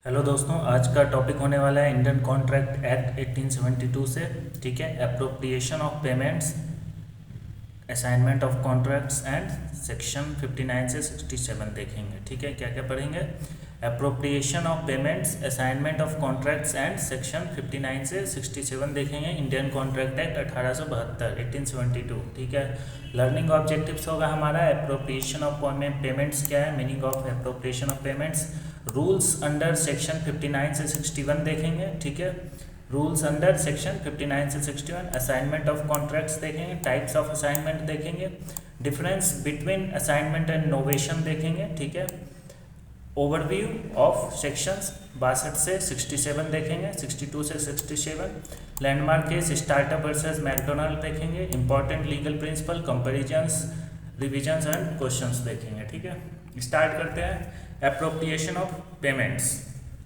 Hello दोस्तों, आज का टॉपिक होने वाला है इंडियन कॉन्ट्रैक्ट एक्ट 1872 से। ठीक है, appropriation of payments, assignment of contracts and section 59 से 67 देखेंगे। ठीक है, क्या क्या पढ़ेंगे? Appropriation of payments, assignment of contracts and section 59 से 67 देखेंगे। Indian contract act 1872 1872। ठीक है, लर्निंग ऑब्जेक्टिव्स होगा हमारा अप्रोप्रिएशन ऑफ पेमेंट्स क्या है, meaning of appropriation of payments, rules under section 59 से 61 देखेंगे। ठीक है, रूल्स अंडर सेक्शन 59 से 61, असाइनमेंट ऑफ कॉन्ट्रैक्ट्स देखेंगे, टाइप्स ऑफ असाइनमेंट देखेंगे, difference between assignment and novation देखेंगे। ठीक है, ओवरव्यू ऑफ सेक्शंस 62 से 67 देखेंगे, 62 से 67, landmark case startup versus McDonald देखेंगे, important legal principal, comparisons, revisions and questions देखेंगे। ठीक है, स्टार्ट करते हैं। Appropriation of payments.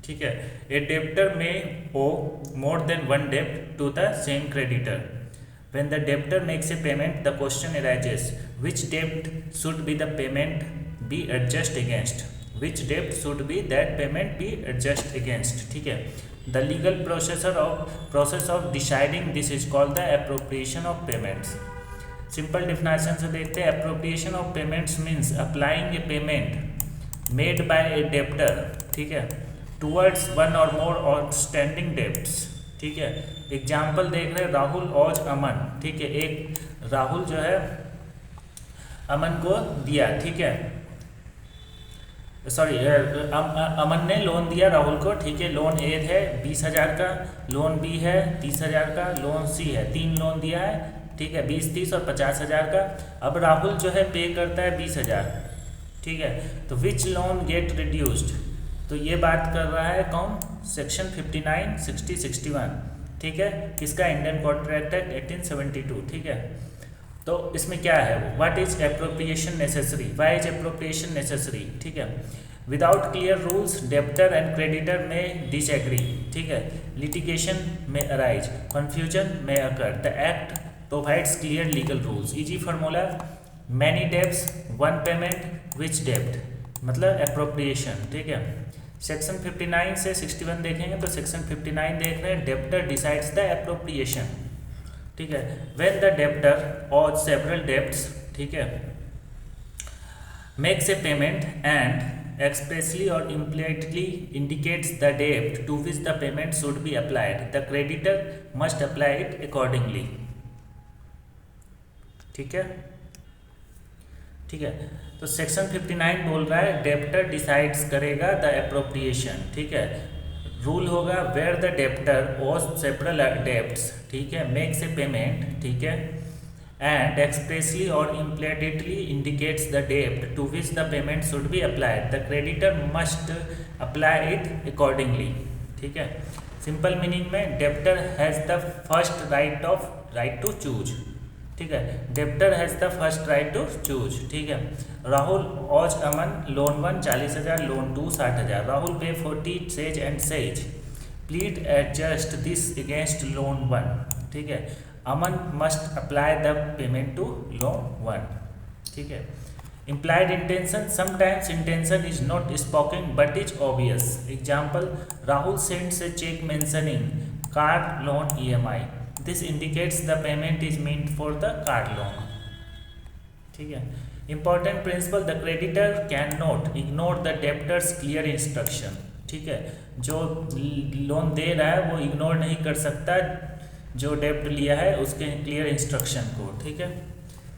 ठीक है, ए डेब्टर में ओ मोर देन वन डेब्ट to the same creditor. When the debtor makes a payment the question arises which डेब्ट should be the payment be adjust against, which debt should be that payment be adjust against। ठीक है, the legal process of deciding this is called the appropriation of payments। Simple definition से देखते हैं। appropriation of payments means applying a payment made by a debtor, ठीक है, towards one or more outstanding debts। ठीक है, example देख रहे हैं राहुल और अमन। ठीक है, एक राहुल जो है अमन को दिया, ठीक है, सॉरी अमन ने लोन दिया राहुल को। ठीक है, लोन ए है 20,000 का, लोन बी है 30,000 का, लोन सी है 3 लोन दिया है। ठीक है, 20, 30 और 50,000 का। अब राहुल जो है पे करता है 20,000। ठीक है, तो विच लोन गेट रिड्यूस्ड, तो ये बात कर रहा है कौन? सेक्शन 59, 60, 61। ठीक है, किसका? Indian contract act 1872। ठीक है, तो इसमें क्या है वो, what is appropriation necessary, why is appropriation necessary. ठीक है, without clear rules debtor and creditor may disagree. ठीक है, litigation may arise, confusion may occur, the act provides clear legal rules. Easy formula, many debts one payment which डेब्ट, मतलब appropriation. ठीक है, section 59 से 61 देखेंगे तो सेक्शन 59 देख रहे हैं, डेब्टर डिसाइड्स द एप्रोप्रिएशन। ठीक है, when the debtor or several debts, ठीक है, makes a payment and expressly or implicitly indicates the debt to which the payment should be applied, the creditor must apply it accordingly। ठीक है, ठीक है, तो section 59 बोल रहा है डेब्टर डिसाइड्स करेगा द एप्रोप्रिएशन। ठीक है, रूल होगा where the debtor owes several debts, ठीक है, मेक्स ए पेमेंट, ठीक है, एंड एक्सप्रेसली और इम्प्लिसिटली इंडिकेट्स द डेब्ट to which the payment should be applied, the creditor must apply it accordingly. ठीक है, सिंपल मीनिंग में debtor has the first right to choose. ठीक है, debtor has the first right to choose. ठीक है, राहुल और अमन loan 1 40,000, loan 2 60,000, Rahul pay 40 says and says plead adjust this against loan 1। ठीक है, Aman must apply the payment to loan 1। ठीक है, implied intention, sometimes intention is not spoken but is obvious। Example, Rahul sends a check mentioning car loan EMI, this indicates the payment is meant for the car loan। ठीक है, important principle, the creditor cannot ignore the debtor's clear instruction। ठीक है, जो loan दे रहा है वो ignore नहीं कर सकता जो डेब्ट लिया है उसके क्लियर इंस्ट्रक्शन को। ठीक है,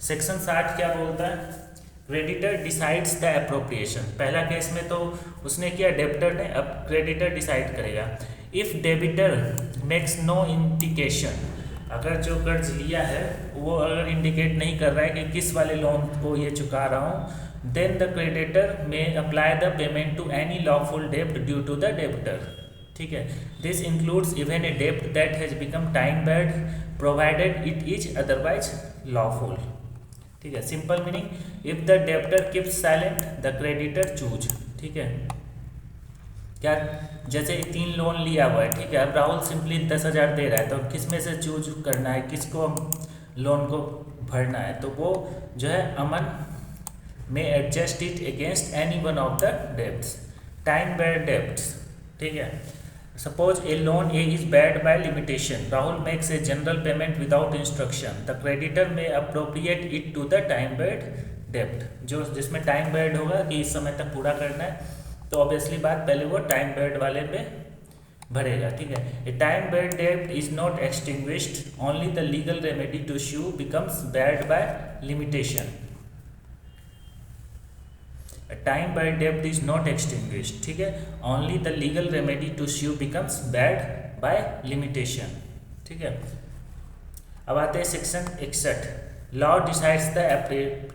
सेक्शन 60 क्या बोलता है? Creditor decides the appropriation. पहला केस में तो उसने किया डेब्टर ने, अब क्रेडिटर डिसाइड करेगा। If debtor makes no indication, अगर जो कर्ज लिया है वो अगर इंडिकेट नहीं कर रहा है कि किस वाले लोन को ये चुका रहा हूँ, then the creditor may apply the payment to any lawful डेब्ट ड्यू टू द डेब्टर। ठीक है, दिस इंक्लूड्स इवन ए डेब्ट that has become time bound provided it is otherwise lawful. ठीक है, simple meaning, if the debtor keeps silent the creditor choose. ठीक है, क्या, जैसे 3 लोन लिया हुआ है, ठीक है, अब राहुल सिंपली 10,000 दे रहा है, तो किस में से चूज करना है, किसको लोन को भरना है, तो वो जो है Aman may adjust it against any one of the debts. Time bound debts, ठीक है। Suppose a loan A is barred by limitation, Rahul makes a general payment without instruction, the creditor may appropriate it to the time barred डेप्ट, जो जिसमें time bed होगा कि इस समय तक पूरा करना है, तो ऑब्वियसली बात पहले वो टाइम बेड वाले पे भरेगा। ठीक है। ए टाइम बेड डेप्ट is not extinguished, only the legal remedy to sue becomes barred by limitation. Time by डेप्ट इज नॉट एक्सटिंग्विश्ड, ठीक है, only the legal remedy to sue becomes barred by limitation. ठीक है। अब आते हैं section 61, law decides the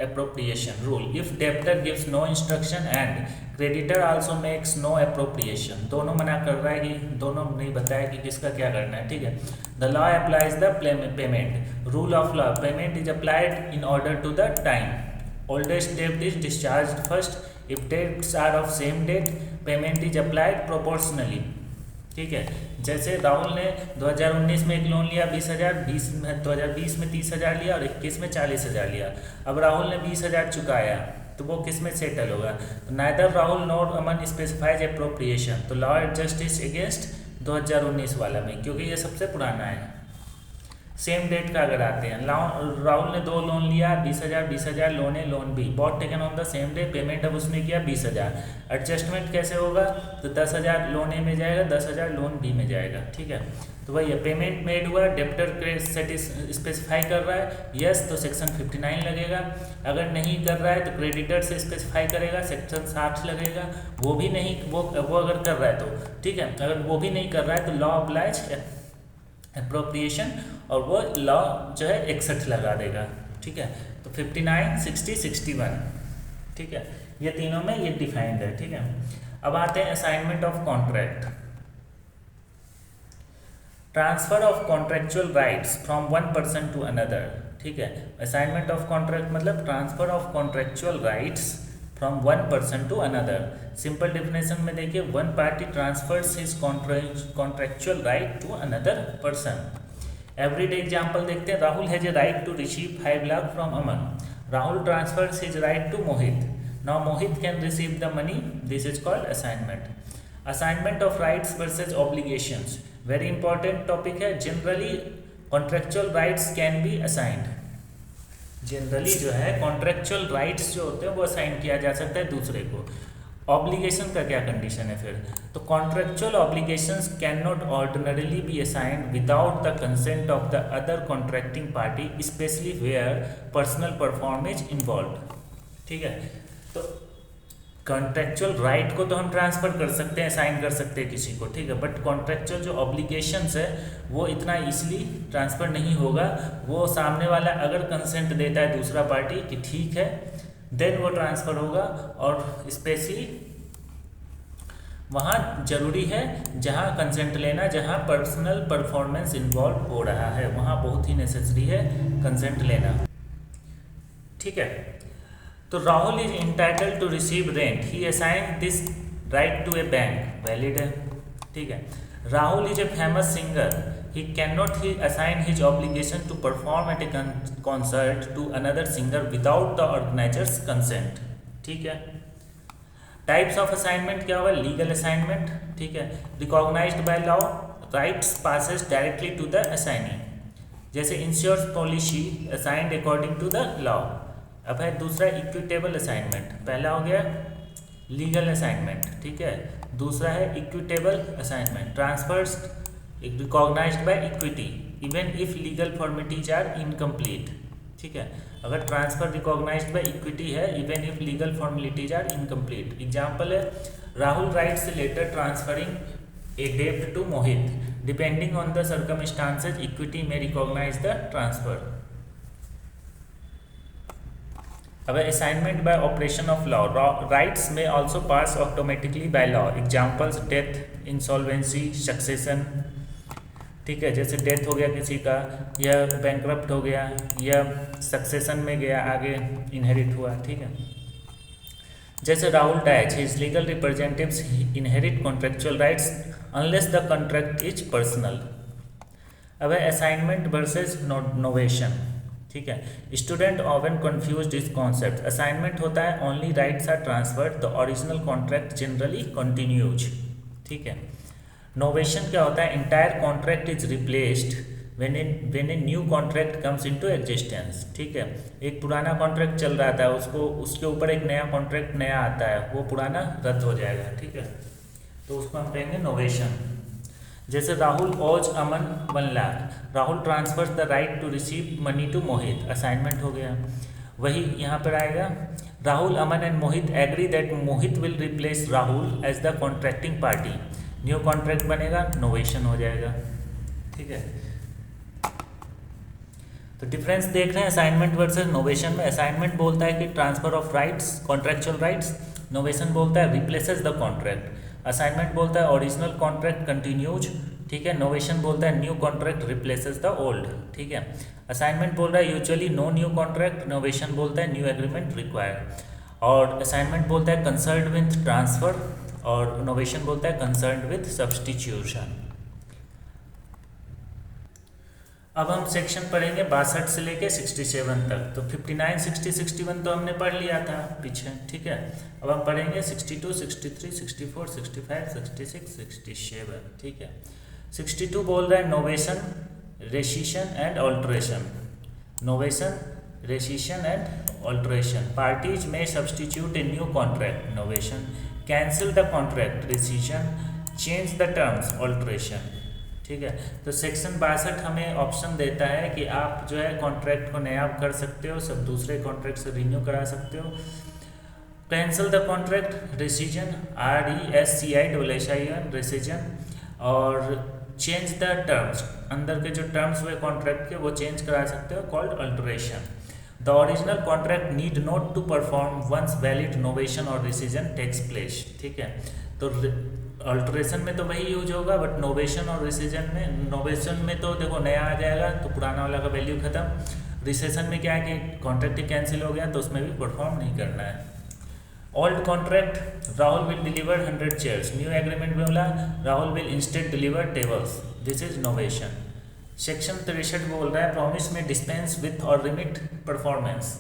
appropriation rule if debtor gives no instruction and creditor also makes no appropriation. दोनों मना कर रहा है कि दोनों नहीं बताया कि किसका क्या करना है। ठीक है। The law applies the payment rule of law, payment is applied in order to the time, oldest debt is discharged first, if debts are of same date payment is applied proportionally। ठीक है। जैसे राहुल ने 2019 में एक loan लिया 20,000, 2020 में 30,000 लिया और 21 में 40,000 लिया। अब राहुल ने 20,000 चुकाया तो वो किस में सेटल होगा, तो नाइदर राहुल नॉर अमन स्पेसिफाइज एप्रोप्रिएशन, तो लॉ एट जस्टिस अगेंस्ट 2019 वाला में, क्योंकि ये सबसे पुराना है। सेम डेट का अगर आते हैं, राहुल ने 2 लोन लिया 20,000 loan A loan B, both taken on the same day, payment अब उसने किया 20,000, एडजस्टमेंट कैसे होगा, तो 10,000 लोन ए में जाएगा, 10,000 लोन बी में जाएगा। ठीक है। तो वही है, पेमेंट मेड हुआ, डेप्टर स्पेसिफाई कर रहा है यस तो सेक्शन 59 लगेगा, अगर नहीं कर रहा है तो क्रेडिटर से स्पेसिफाई करेगा सेक्शन 60 लगेगा, वो भी नहीं वो अगर कर रहा है तो ठीक है, अगर वो भी नहीं कर रहा है तो लॉ अप्लाइज अप्रोप्रिएशन और वो लॉ जो है 61 लगा देगा। ठीक है। तो 59, 60, 61। ठीक है। ये तीनों में ये डिफाइंड है। ठीक है। अब आते हैं assignment of contract, transfer of contractual rights from one person to another. ठीक है। असाइनमेंट ऑफ कॉन्ट्रैक्ट मतलब transfer of contractual rights from one person to another. Simple definition में देखिए, one party transfers his contractual right to another person. Everyday example देखते हैं, Rahul has a right to receive 5 lakh from Aman, Rahul transfers his right to Mohit, now Mohit can receive the money, this is called assignment. Assignment of rights versus obligations, very important topic है। Generally contractual rights can be assigned, generally जो है contractual rights जो होते हैं वो assign किया जा सकता है दूसरे को। ऑब्लिगेशन का क्या कंडीशन है फिर, तो contractual obligations can not ordinarily be assigned without the consent of the other contracting party, specially where personal performance involve. ठीक है। तो कॉन्ट्रेक्चुअल राइट को तो हम ट्रांसफर कर सकते हैं, असाइन कर सकते हैं किसी को, ठीक है, बट कॉन्ट्रेक्चुअल जो ऑब्लिगेशंस है वो इतना इजीली ट्रांसफर नहीं होगा। वो सामने वाला अगर कंसेंट देता है दूसरा पार्टी कि ठीक है, देन वो ट्रांसफर होगा। और स्पेशली वहाँ जरूरी है जहाँ कंसेंट लेना, जहाँ पर्सनल परफॉर्मेंस इन्वॉल्व हो रहा है, वहाँ बहुत ही नेसेसरी है कंसेंट लेना। ठीक है। तो Rahul is entitled to receive rent, he assign this right to a bank, valid है। ठीक है। Rahul is a famous singer, he cannot he assign his obligation to perform at a concert to another singer without the organizer's consent। ठीक है। Types of assignment क्या होगा, legal assignment, ठीक है, recognised by law, rights passes directly to the assignee, जैसे insurance policy assigned according to the law. अब है दूसरा इक्विटेबल असाइनमेंट, पहला हो गया लीगल असाइनमेंट, ठीक है, दूसरा है equitable assignment, transfers recognised by equity even if legal formalities are incomplete. ठीक है। अगर ट्रांसफर रिकॉग्नाइज्ड बाय इक्विटी है even if legal formalities are incomplete. Example है, Rahul writes a letter transferring a डेब्ट to Mohit, depending on the circumstances equity may recognise the transfer. अब assignment by operation of law, rights may also pass automatically by law. Examples death, insolvency, succession. ठीक है। जैसे death हो गया किसी का, या बैंकरप्ट हो गया, या सक्सेशन में गया, आगे इनहेरिट हुआ। ठीक है। जैसे Rahul dies, his legal representatives inherit contractual rights unless the contract is personal. अब असाइनमेंट वर्सेज नोवेशन। ठीक है। Student often confuse this concept, assignment होता है only rights are transferred, the original contract generally continues. ठीक है। नोवेशन क्या होता है, entire contract is replaced when a new contract comes into existence. ठीक है, एक पुराना कॉन्ट्रैक्ट चल रहा था, उसको उसके ऊपर एक नया कॉन्ट्रैक्ट नया आता है, वो पुराना रद्द हो जाएगा। ठीक है, तो उसको हम कहेंगे नोवेशन। जैसे Rahul owes Aman 1 lakh, Rahul transfers the right to receive money to Mohit, assignment हो गया। वही यहाँ पर आएगा, Rahul Aman and Mohit agree that Mohit will replace Rahul as the contracting party, new contract बनेगा, नोवेशन हो जाएगा। ठीक है, तो डिफरेंस देख रहे हैं असाइनमेंट वर्सेस नोवेशन में। असाइनमेंट बोलता है कि transfer of rights, contractual rights, novation बोलता है रिप्लेसेस द कॉन्ट्रैक्ट। असाइनमेंट बोलता है ओरिजिनल कॉन्ट्रैक्ट कंटिन्यूज, ठीक है, नोवेशन बोलता है new contract replaces the old. ठीक है, असाइनमेंट बोल रहा है usually no new contract, novation बोलता है न्यू एग्रीमेंट रिक्वायर्ड। और असाइनमेंट बोलता है कंसर्न्ड विथ ट्रांसफर और नोवेशन बोलता है कंसर्न्ड विथ सब्सटीट्यूशन। अब हम सेक्शन पढ़ेंगे 62 से लेके 67 तक। तो 59, 60, 61 तो हमने पढ़ लिया था पीछे। ठीक है, अब हम पढ़ेंगे 62, 63, 64, 65, 66, 67। ठीक है, 62 बोल रहा है novation, rescission and alteration. Novation, rescission and alteration. Parties may substitute a new contract, novation, cancel the contract, rescission, change the terms, alteration. ठीक है, तो सेक्शन 62 हमें ऑप्शन देता है कि आप जो है कॉन्ट्रैक्ट को नया कर सकते हो, सब दूसरे कॉन्ट्रैक्ट से रिन्यू करा सकते हो। कैंसिल द कॉन्ट्रैक्ट, रेसिजन, RESCISSION, रेसिजन, और चेंज द टर्म्स, अंदर के जो टर्म्स हुए कॉन्ट्रैक्ट के वो चेंज करा सकते हो, called alteration. The original contract need not to perform once valid novation और रेसिजन टेक्स प्लेस। ठीक है, तो अल्टरेशन में तो वही यूज होगा, बट नोवेशन और रिसेशन में, नोवेशन में तो देखो नया आ जाएगा तो पुराना वाला का वैल्यू खत्म। रिसेशन में क्या है कि कॉन्ट्रैक्ट ही कैंसिल हो गया तो उसमें भी परफॉर्म नहीं करना है। Old contract, Rahul will deliver 100 chairs, new agreement में बोला Rahul will instead deliver tables, this is novation. Section 63 बोल रहा है प्रॉमिस में डिस्पेंस विथ और रिमिट परफॉर्मेंस,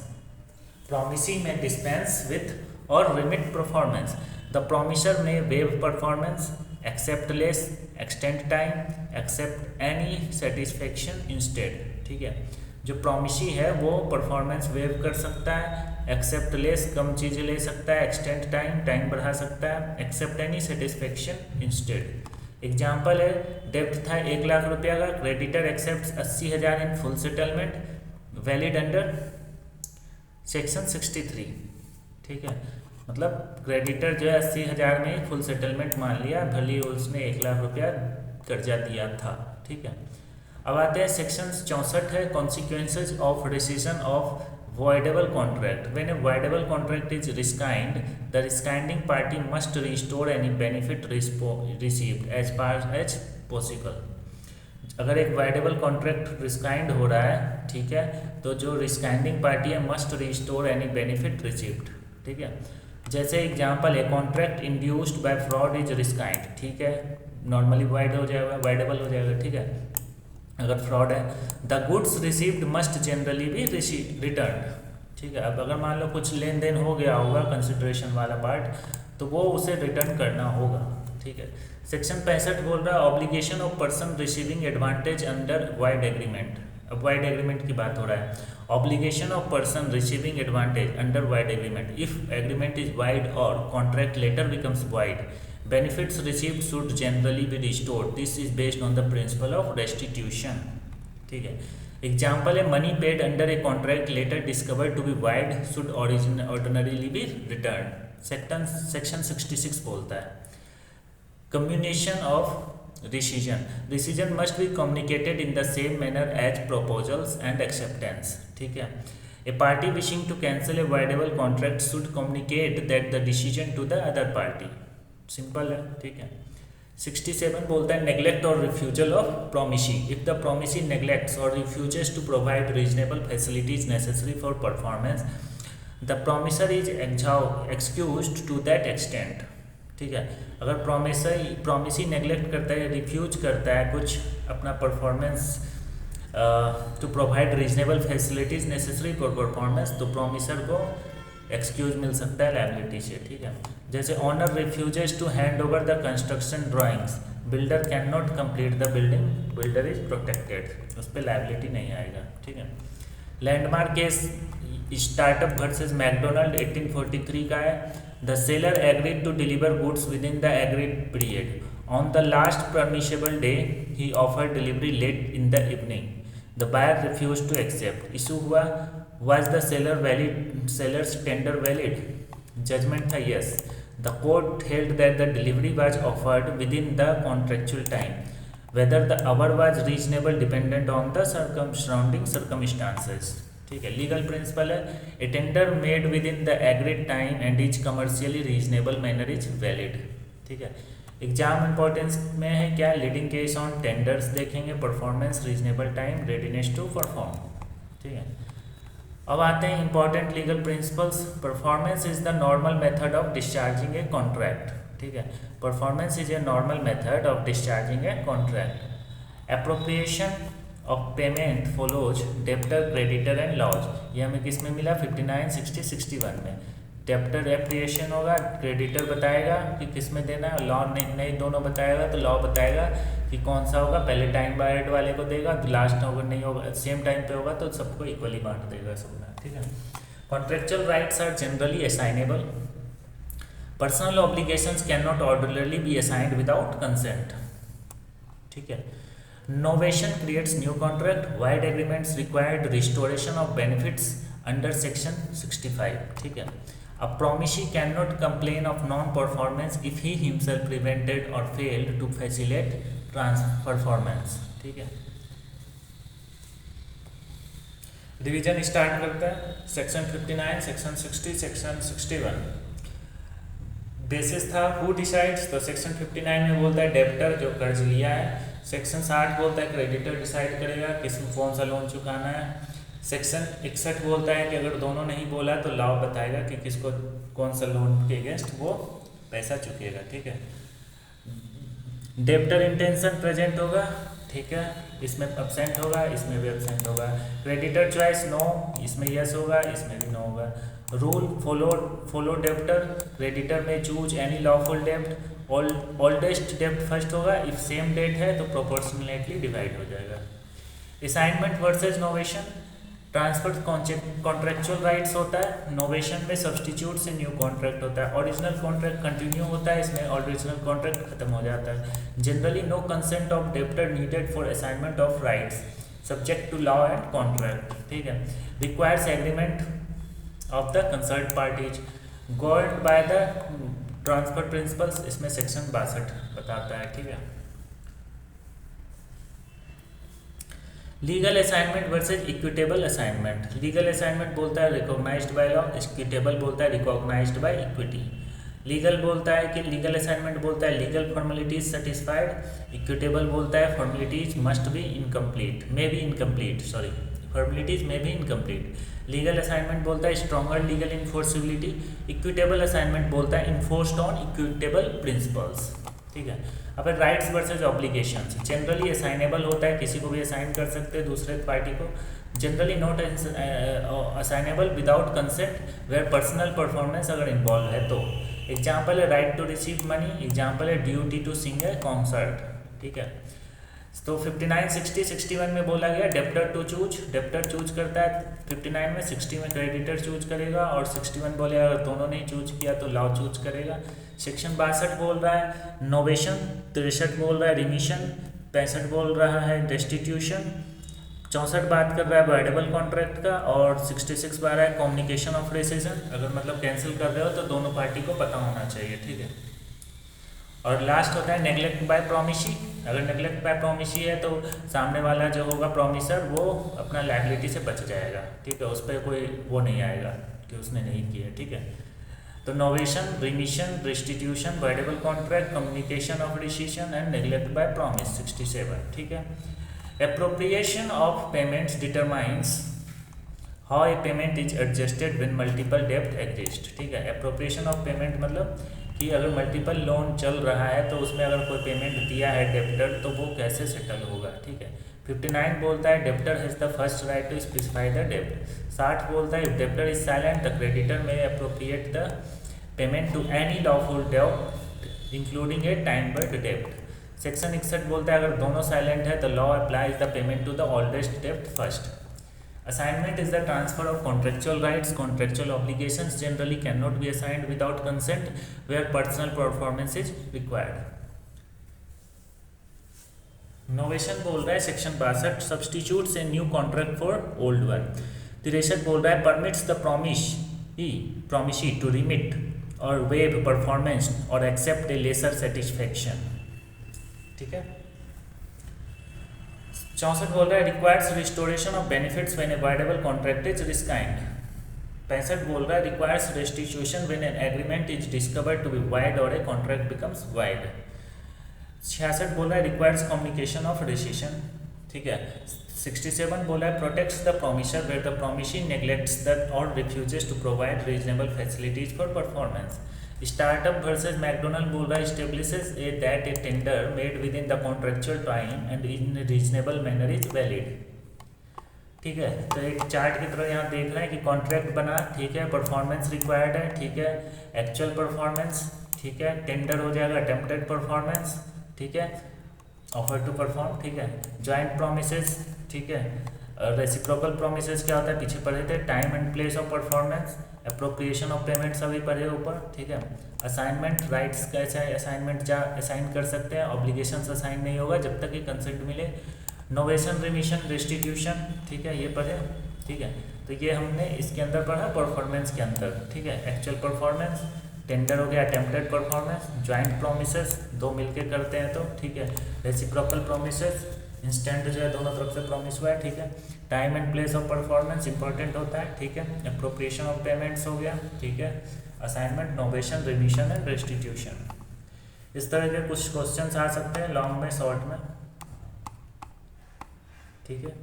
प्रॉमिसी में डिस्पेंस विथ और remit performance. The promisor may waive performance, accept less, extend time, accept any satisfaction instead। ठीक है, जो promisee है वो परफॉर्मेंस वेव कर सकता है, एक्सेप्ट लेस कम चीज़ें ले सकता है, एक्सटेंड टाइम टाइम बढ़ा सकता है, accept any satisfaction instead. Example है, डेब्ट था 1 लाख रुपया का, creditor accept 80,000 in full settlement, valid under section 63। ठीक है, मतलब क्रेडिटर जो है 80,000 में फुल सेटलमेंट मान लिया, भले उसने 1 लाख रुपया कर्जा दिया था। ठीक है, अब आते हैं सेक्शन 64 है consequences of rescission of voidable contract। When a voidable contract is rescinded, the rescinding party must restore any benefit received as far as possible। अगर एक voidable contract rescind हो रहा है, ठीक है, तो जो rescinding पार्टी है must restore any benefit received। ठीक है, जैसे एग्जांपल है contract induced by fraud is rescinded. ठीक है, नॉर्मली वाइड हो जाएगा, वाइडेबल हो जाएगा। ठीक है, अगर फ्रॉड है, the goods received must generally be return. ठीक है, अब अगर मान लो कुछ लेन देन हो गया होगा कंसिडरेशन वाला पार्ट, तो वो उसे रिटर्न करना होगा। ठीक है, सेक्शन 65 बोल रहा है obligation of person receiving advantage under void agreement. अब वाइड एग्रीमेंट की बात हो रहा है, obligation of person receiving advantage under void agreement, if agreement is void और contract later becomes void, benefits received should generally be restored, this is based on the principle of restitution. ठीक है, example है money paid under a contract later discovered to be void should ordinarily be returned. Section 66 बोलता है communication of rescission, rescission must be communicated in the same manner as proposals and acceptance। ठीक है, a party wishing to cancel a voidable contract should communicate that the decision to the other party। Simple है। ठीक है, 67 बोलता है neglect or refusal of promisee, if the promisee neglects or refuses to provide reasonable facilities necessary for performance, the promisor is excused to that extent। ठीक है, अगर promisee neglect करता है, रिफ्यूज करता है कुछ अपना performance to provide reasonable facilities necessary for performance, तो प्रॉमिसर को एक्सक्यूज मिल सकता है लायबिलिटी से। ठीक है, जैसे owner refuses to hand over the construction drawings builder can not complete the building, builder is protected, उस पर लाइबिलिटी नहीं आएगा, ठीक है। Landmark case startup versus McDonald 1843 का है। The seller agreed to deliver goods within the agreed period, on the last permissible day he offer delivery late in the evening, the buyer refuse to accept, issue हुआ, was the seller valid, seller's tender valid, judgement था yes, the court held that the delivery was offered within the contractual time, whether the hour was reasonable dependent on the surrounding circumstances, ठीक है। Legal principle है, a tender made within the agreed time and is commercially reasonable manner is valid, ठीक है। Exam importance में है क्या, leading case on tenders देखेंगे, performance, reasonable time, readiness to perform, ठीक है। अब आते हैं important legal principles. Performance is the normal method of discharging a contract, ठीक है। Performance is a normal method of discharging a contract. Appropriation of payment follows debtor, creditor and laws, ये हमें किस में मिला, 59, 60, 61 में। डेब्टर एप्रिएशन होगा, क्रेडिटर बताएगा कि किस में देना है, लॉ नहीं दोनों बताएगा, तो लॉ बताएगा कि कौन सा होगा, पहले टाइम बायर्ड वाले को देगा, तो लास्ट होगा नहीं होगा, सेम टाइम पे होगा तो सबको इक्वली बांट देगा सब में, ठीक है। Contractual rights are generally assignable, personal obligations can not orderly be assigned without consent, ठीक है। Novation creates new contract, void agreements required restoration of benefits under section 65, ठीक है। A promisee cannot complain of non-performance if he himself prevented or failed to facilitate performance, ठीक है। Revision start करते हैं, section 59, section 60, section 61। Basis था who decides, तो section 59 में बोलता है डेब्टर जो कर्ज लिया है, सेक्शन 60 बोलता है क्रेडिटर डिसाइड करेगा किस कौन सा लोन चुकाना है, सेक्शन 61 बोलता है कि अगर दोनों नहीं बोला तो लॉ बताएगा कि किसको कौन सा लोन के अगेंस्ट वो पैसा चुकेगा, ठीक है। डेब्टर इंटेंशन प्रेजेंट होगा, ठीक है, इसमें एब्सेंट होगा, इसमें भी एब्सेंट होगा। क्रेडिटर चॉइस नो, इसमें यस होगा, इसमें भी नो होगा। रूल फॉलो डेब्टर, क्रेडिटर में चूज एनी लॉफुल डेब्ट, ओल्डेस्ट डेब्ट फर्स्ट होगा, इफ सेम डेट है तो प्रोपोर्शनली डिवाइड हो जाएगा। Assignment versus novation, transfer contractual rights होता है, नोवेशन में सब्सटीट्यूट से न्यू कॉन्ट्रैक्ट होता है, ओरिजिनल कॉन्ट्रैक्ट कंटिन्यू होता है, इसमें ओरिजिनल कॉन्ट्रैक्ट खत्म हो जाता है। Generally no consent of debtor needed for assignment of rights, subject to law and contract, ठीक है। Requires agreement of the concerned parties, governed by the transfer principles, इसमें सेक्शन 62 बताता है, ठीक है। Legal assignment versus equitable assignment, legal assignment बोलता है recognised by law, equitable बोलता है रिकॉग्नाइज्ड बाय इक्विटी। लीगल बोलता है कि लीगल असाइनमेंट बोलता है लीगल फॉर्मेलिटीज सेटिस्फाइड, इक्विटेबल बोलता है formalities must be incomplete, may be incomplete, sorry formalities में भी इनकम्प्लीट। लीगल असाइनमेंट बोलता है stronger legal enforceability, equitable assignment बोलता है इन्फोर्स्ड ऑन इक्विटेबल प्रिंसिपल्स, ठीक है। अब rights versus obligations, generally assignable होता है, किसी को भी असाइन कर सकते हैं दूसरे पार्टी को, generally not assignable without consent where personal performance अगर इन्वॉल्व है तो। एग्जाम्पल है right to receive money, example है duty to sing a concert, ठीक है। तो 59, 60, 61 में बोला गया debtor to choose, debtor choose करता है 59 में, 60 में क्रेडिटर चूज करेगा और 61 बोलेगा अगर दोनों ने चूज किया तो लॉ चूज करेगा। सेक्शन 62 बोल रहा है नोवेशन, 63 बोल रहा है रिमिशन, 65 बोल रहा है रेस्टिट्यूशन, 64 बात कर रहा है वॉइडेबल कॉन्ट्रैक्ट का और 66 बात है कम्युनिकेशन ऑफ रेसिजन, अगर मतलब कैंसिल कर रहे हो तो दोनों पार्टी को पता होना चाहिए, ठीक है। और लास्ट होता है नेग्लेक्ट बाय प्रोमिसी, अगर नेग्लेक्ट बाय प्रोमिसी है तो सामने वाला जो होगा प्रोमिसर वो अपना लायबिलिटी से बच जाएगा, ठीक है, उस पर कोई वो नहीं आएगा कि उसने नहीं किया, ठीक है। तो novation, remission, restitution, voidable contract, communication of decision and neglect by promise 67, ठीक है। Appropriation of payments determines how a payment is adjusted when multiple डेब्ट एग्जिस्ट, ठीक है। एप्रोप्रिएशन ऑफ पेमेंट मतलब कि अगर मल्टीपल लोन चल रहा है तो उसमें अगर कोई पेमेंट दिया है डेब्टर तो वो कैसे सेटल होगा, ठीक है। 59 बोलता है debtor has the first right to specify the डेब्ट, 60 बोलता है if debtor is silent the creditor may appropriate the payment to any lawful डेब्ट इंक्लूडिंग ए टाइम बर्ड डेब्ट, सेक्शन 61 बोलता है अगर दोनों साइलेंट है तो law applies the payment to the oldest डेब्ट first. Assignment is the transfer of contractual rights. Contractual obligations generally cannot be assigned without consent where personal performance is required. Novation बोल रहा है section 62 substitutes A new contract for old one. 63 बोल रहा है permits the promisee to remit or waive performance or accept a lesser satisfaction। ठीक है। 64 बोल रहा है requires restoration of benefits when a voidable contract is rescinded. 65 बोल रहा है requires restitution when an agreement is discovered to be void और a contract becomes wide. 66 बोल रहा है रिक्वायर्स कम्युनिकेशन ऑफ रेसिशन। ठीक है। 67 बोला है protects the promisor where the promisee neglects the और refuses to provide reasonable facilities for performance. Startup versus McDonald बोल रहा है establishes that a tender made within the contractual time and in reasonable manner is valid. ठीक है। तो एक chart की तरह यहाँ देख रहे हैं कि कॉन्ट्रैक्ट बना, ठीक है, परफॉर्मेंस रिक्वायर्ड है, ठीक है, एक्चुअल परफॉर्मेंस, ठीक है, टेंडर हो जाएगा अटेम्प्टेड परफॉर्मेंस, ठीक है, ऑफर टू परफॉर्म, ठीक है, जॉइंट प्रोमिसेस, ठीक है, रेसिप्रोकल प्रोमिसेस क्या होता है पीछे पढ़े थे, time and place of performance, appropriation of payment सभी पढ़े ऊपर। ठीक है। असाइनमेंट राइट्स कैसे है, असाइनमेंट जा असाइन कर सकते हैं, ऑब्लिगेशंस असाइन नहीं होगा जब तक कि कंसेंट मिले। नोवेशन, रिमिशन, रेस्टिट्यूशन, ठीक है, ये पढ़े। ठीक है। तो ये हमने इसके अंदर पढ़ा परफॉर्मेंस के अंदर। ठीक है। एक्चुअल परफॉर्मेंस, टेंडर हो गया, अटेम्प्टेड परफॉर्मेंस, जॉइंट प्रोमिसेस दो मिलके करते हैं तो, ठीक है, रेसिप्रोकल प्रोमिसेस इंस्टेंट जो है दोनों तरफ से प्रॉमिस हुआ है। ठीक है। Time and place of performance important होता है। ठीक है। अप्रोप्रिएशन ऑफ पेमेंट्स हो गया। ठीक है। Assignment, novation, remission and restitution. इस तरह के कुछ क्वेश्चंस आ सकते हैं लॉन्ग में, शॉर्ट में। ठीक है।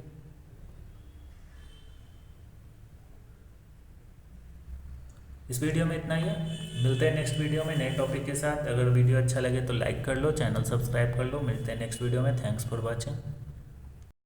इस वीडियो में इतना ही है, मिलते हैं नेक्स्ट वीडियो में नए टॉपिक के साथ। अगर वीडियो अच्छा लगे तो लाइक कर लो, चैनल सब्सक्राइब कर लो। मिलते हैं नेक्स्ट वीडियो में। Thanks for watching.